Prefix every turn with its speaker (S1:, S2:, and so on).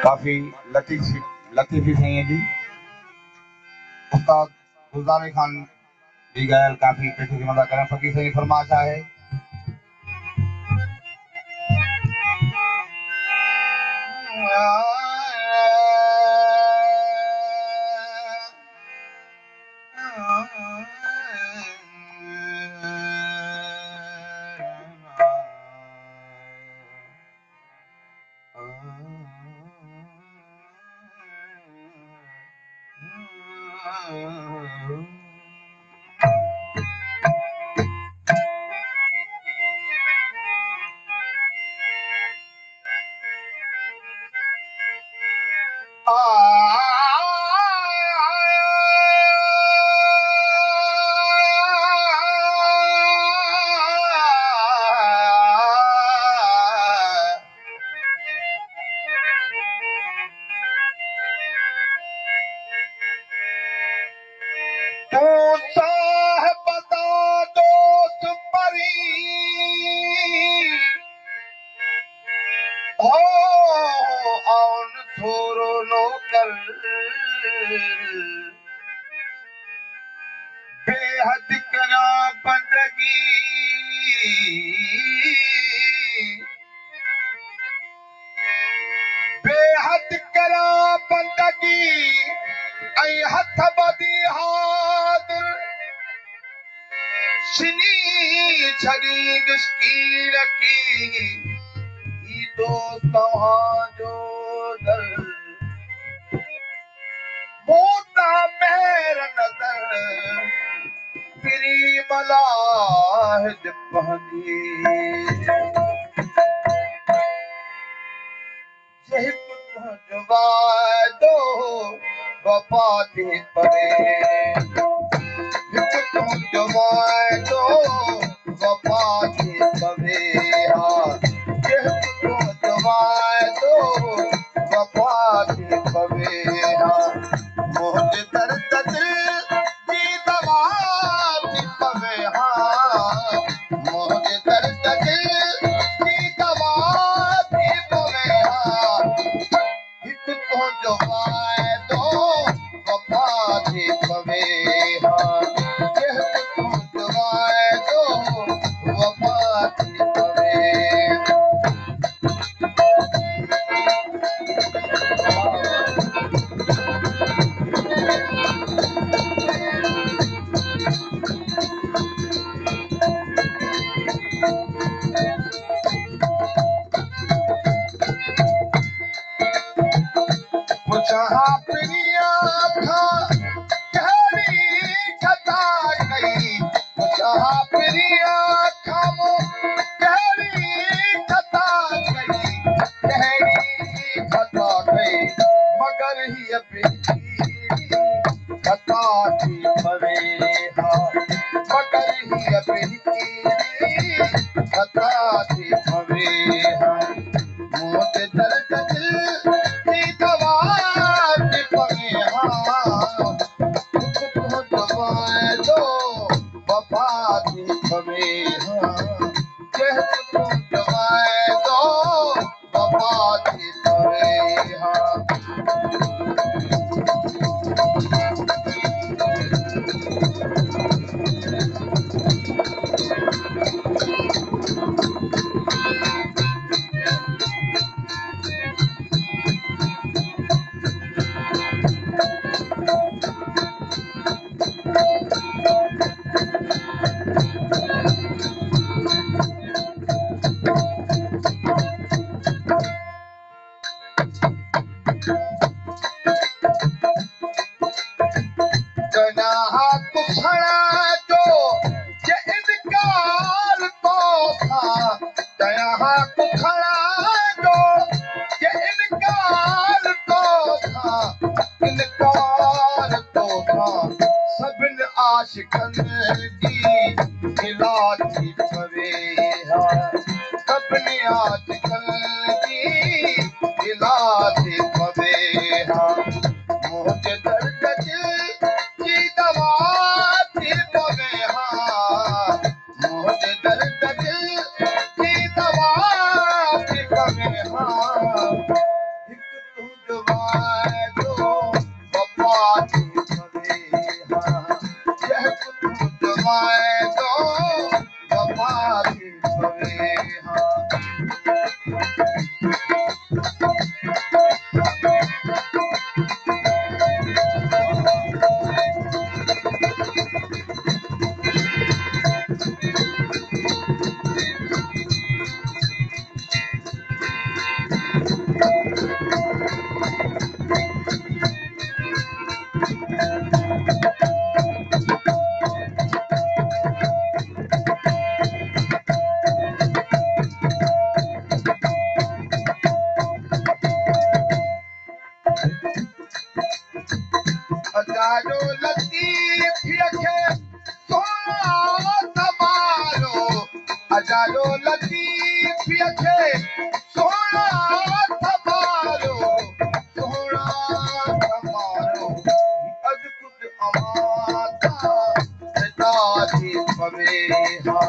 S1: काफ़ी लतीफ़ी साईं जी उस्ताद गुलज़ार खान भी ॻायल काफ़ी पेश मदा करें। फ़कीर साईं फरमाइश आहे बेहद करा बंदगी बेहद करा बंदगी ऐं हथ बदी हादुर सिनी छड़ी दुश्कीर की ही दोस्त तव्हांजो दर मोता मेर नज़र फिरी मलाहिद पहनी हिकु तुंहिंजो वाइदो वफ़ा थी पवे हिकु तुंहिंजो वाइदो वफ़ा थी पवे हा हिकु तुंहिंजो वाइदो वफ़ा थी पवे हा मुंहिंजे दर्द जी दवा थी पवे हा मुंहिंजे दर्द जी दवा थी पवे हा हिकु तुंहिंजो वाइदो वफ़ा थी पवे हा हिकु तुंहिंजो वाइदो वफ़ा थी पवे जहाँ प्रिया था कहीं खता गई जहाँ प्रिया था वो कहीं खता गई मगर ही अभी खता थी पवे हा मगर ही अभी खता थी पवे हा मुझे दर्द दिल की दवा थी पवे हा तुंहिंजो वाइदो वफ़ा थी पवे हा तुंहिंजो वाइदो वफ़ा थी पवे हा सभिनि आशिक़नि जी गिला थी पवे हा सभिनि आशिक़नि जी गिला थी पवे हा मुंहिंजे दर्द जी दवा थी पवे हा मुंहिंजे दर्द जी दवा थी पवे हा हिकु अजाजो लतीफ़ खे सोना संभालो अजाजो लतीफ़ खे सोना संभालो सोना संभालो अज कुझ अमाता सदा थी पवे हा